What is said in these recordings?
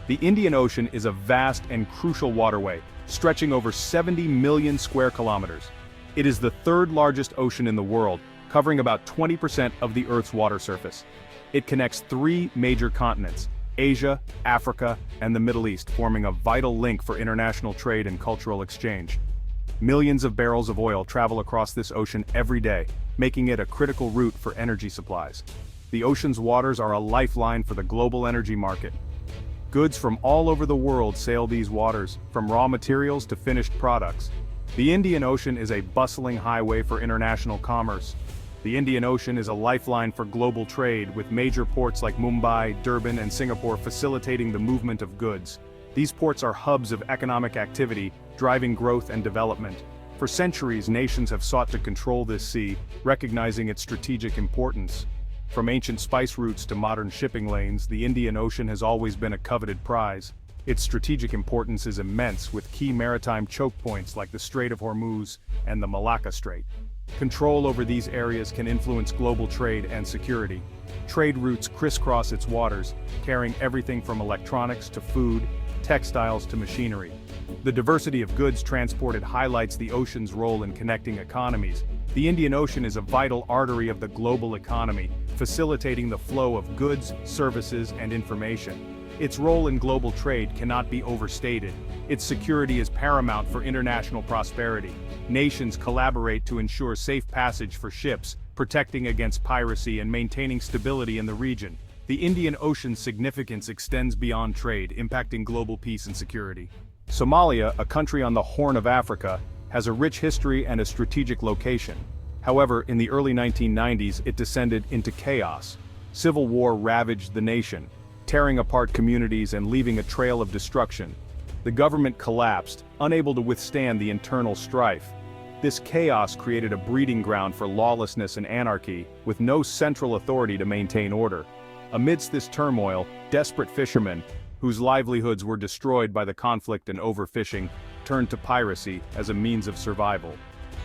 The Indian Ocean is a vast and crucial waterway, stretching over 70 million square kilometers. It is the third largest ocean in the world, covering about 20% of the Earth's water surface. It connects three major continents: Asia, Africa, and the Middle East, forming a vital link for international trade and cultural exchange. Millions of barrels of oil travel across this ocean every day, making it a critical route for energy supplies. The ocean's waters are a lifeline for the global energy market. Goods from all over the world sail these waters, from raw materials to finished products. The Indian Ocean is a bustling highway for international commerce. The Indian Ocean is a lifeline for global trade, with major ports like Mumbai, Durban, and Singapore facilitating the movement of goods. These ports are hubs of economic activity, driving growth and development. For centuries, nations have sought to control this sea, recognizing its strategic importance. From ancient spice routes to modern shipping lanes, the Indian Ocean has always been a coveted prize. Its strategic importance is immense, with key maritime choke points like the Strait of Hormuz and the Malacca Strait. Control over these areas can influence global trade and security. Trade routes crisscross its waters, carrying everything from electronics to food, textiles to machinery. The diversity of goods transported highlights the ocean's role in connecting economies. The Indian Ocean is a vital artery of the global economy, facilitating the flow of goods, services, and information. Its role in global trade cannot be overstated. Its security is paramount for international prosperity. Nations collaborate to ensure safe passage for ships, protecting against piracy and maintaining stability in the region. The Indian Ocean's significance extends beyond trade, impacting global peace and security. Somalia, a country on the Horn of Africa, has a rich history and a strategic location. However, in the early 1990s, it descended into chaos. Civil war ravaged the nation, tearing apart communities and leaving a trail of destruction. The government collapsed, unable to withstand the internal strife. This chaos created a breeding ground for lawlessness and anarchy, with no central authority to maintain order. Amidst this turmoil, desperate fishermen, whose livelihoods were destroyed by the conflict and overfishing, turned to piracy as a means of survival.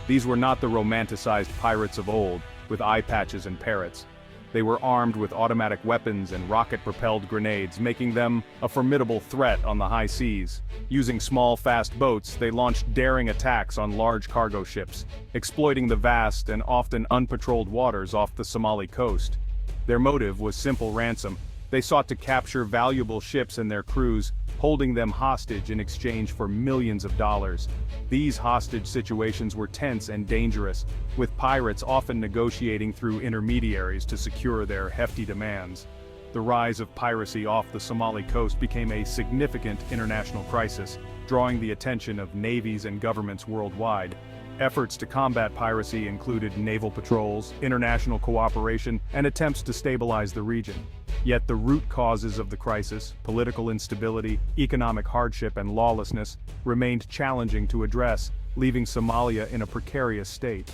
These were not the romanticized pirates of old, with eye patches and parrots. They were armed with automatic weapons and rocket-propelled grenades, making them a formidable threat on the high seas. Using small, fast boats, they launched daring attacks on large cargo ships, exploiting the vast and often unpatrolled waters off the Somali coast. Their motive was simple: ransom. They sought to capture valuable ships and their crews, holding them hostage in exchange for millions of dollars. These hostage situations were tense and dangerous, with pirates often negotiating through intermediaries to secure their hefty demands. The rise of piracy off the Somali coast became a significant international crisis, drawing the attention of navies and governments worldwide. Efforts to combat piracy included naval patrols, international cooperation, and attempts to stabilize the region. Yet the root causes of the crisis, political instability, economic hardship, and lawlessness, remained challenging to address, leaving Somalia in a precarious state.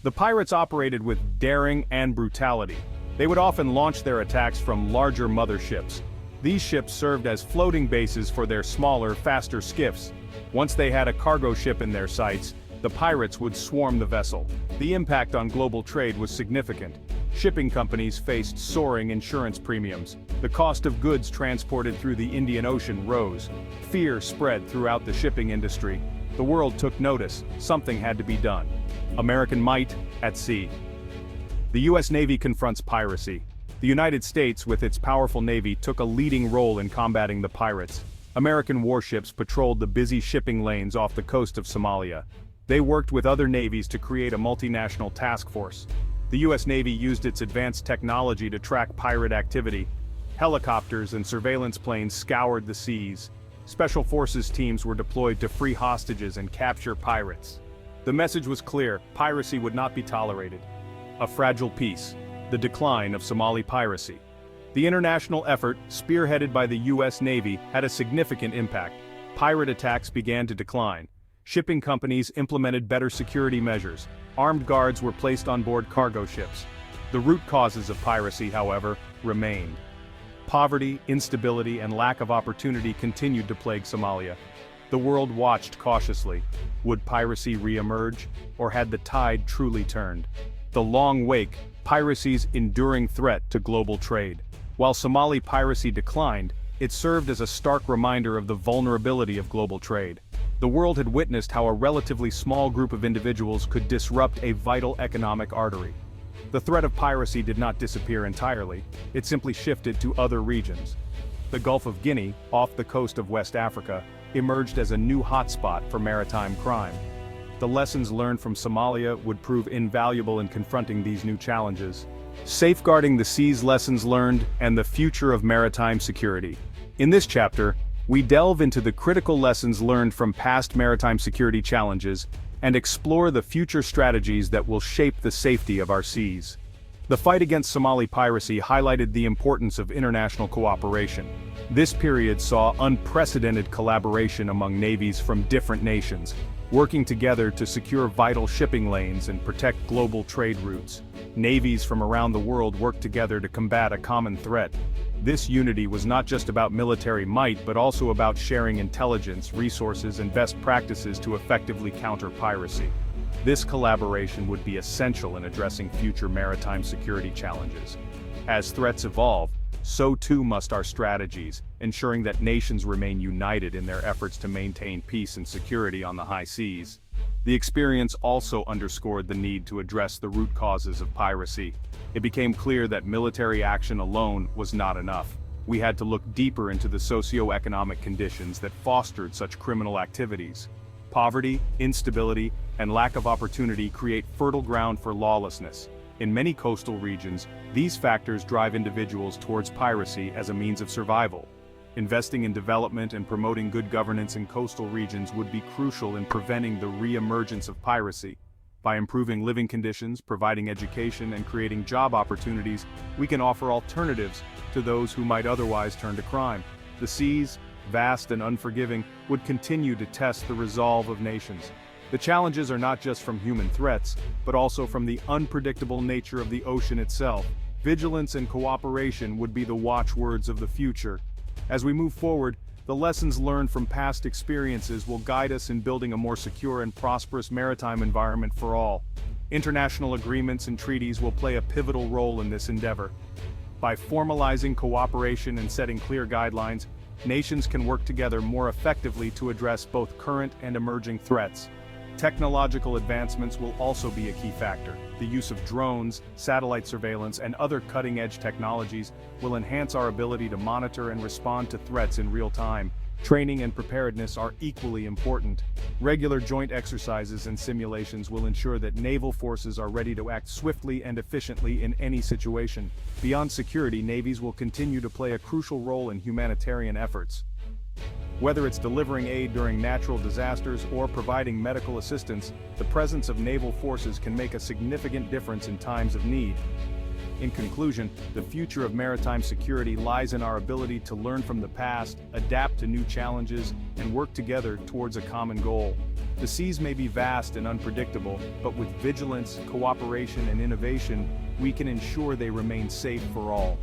The pirates operated with daring and brutality. They would often launch their attacks from larger motherships. These ships served as floating bases for their smaller, faster skiffs. Once they had a cargo ship in their sights, the pirates would swarm the vessel. The impact on global trade was significant. Shipping companies faced soaring insurance premiums. The cost of goods transported through the Indian Ocean rose. Fear spread throughout the shipping industry. The world took notice. Something had to be done. American might at sea. The U.S. Navy confronts piracy. The United States, with its powerful navy, took a leading role in combating the pirates. American warships patrolled the busy shipping lanes off the coast of Somalia. They worked with other navies to create a multinational task force. The U.S. Navy used its advanced technology to track pirate activity. Helicopters and surveillance planes scoured the seas. Special forces teams were deployed to free hostages and capture pirates. The message was clear: piracy would not be tolerated. A fragile peace. The decline of Somali piracy. The international effort, spearheaded by the U.S. Navy, had a significant impact. Pirate attacks began to decline. Shipping companies implemented better security measures. Armed guards were placed on board cargo ships. The root causes of piracy, however, remained. Poverty, instability, and lack of opportunity continued to plague Somalia. The world watched cautiously. Would piracy re-emerge, or had the tide truly turned? The long wake, piracy's enduring threat to global trade. While Somali piracy declined, It served as a stark reminder of the vulnerability of global trade. The world had witnessed how a relatively small group of individuals could disrupt a vital economic artery. The threat of piracy did not disappear entirely, it simply shifted to other regions. The Gulf of Guinea, off the coast of West Africa, emerged as a new hotspot for maritime crime. The lessons learned from Somalia would prove invaluable in confronting these new challenges. Safeguarding the seas: lessons learned and the future of maritime security. In this chapter, we delve into the critical lessons learned from past maritime security challenges and explore the future strategies that will shape the safety of our seas. The fight against Somali piracy highlighted the importance of international cooperation. This period saw unprecedented collaboration among navies from different nations, working together to secure vital shipping lanes and protect global trade routes. Navies from around the world worked together to combat a common threat. This unity was not just about military might but also about sharing intelligence, resources, and best practices to effectively counter piracy. This collaboration would be essential in addressing future maritime security challenges. As threats evolve, so too must our strategies, ensuring that nations remain united in their efforts to maintain peace and security on the high seas. The experience also underscored the need to address the root causes of piracy. It became clear that military action alone was not enough. We had to look deeper into the socio-economic conditions that fostered such criminal activities. Poverty, instability, and lack of opportunity create fertile ground for lawlessness. In many coastal regions, these factors drive individuals towards piracy as a means of survival. Investing in development and promoting good governance in coastal regions would be crucial in preventing the re-emergence of piracy. By improving living conditions, providing education, and creating job opportunities, we can offer alternatives to those who might otherwise turn to crime. The seas, vast and unforgiving, would continue to test the resolve of nations. The challenges are not just from human threats, but also from the unpredictable nature of the ocean itself. Vigilance and cooperation would be the watchwords of the future. As we move forward, the lessons learned from past experiences will guide us in building a more secure and prosperous maritime environment for all. International agreements and treaties will play a pivotal role in this endeavor. By formalizing cooperation and setting clear guidelines, nations can work together more effectively to address both current and emerging threats. Technological advancements will also be a key factor. The use of drones, satellite surveillance, and other cutting-edge technologies will enhance our ability to monitor and respond to threats in real time. Training and preparedness are equally important. Regular joint exercises and simulations will ensure that naval forces are ready to act swiftly and efficiently in any situation. Beyond security, navies will continue to play a crucial role in humanitarian efforts. Whether it's delivering aid during natural disasters or providing medical assistance, the presence of naval forces can make a significant difference in times of need. In conclusion, the future of maritime security lies in our ability to learn from the past, adapt to new challenges, and work together towards a common goal. The seas may be vast and unpredictable, but with vigilance, cooperation, and innovation, we can ensure they remain safe for all.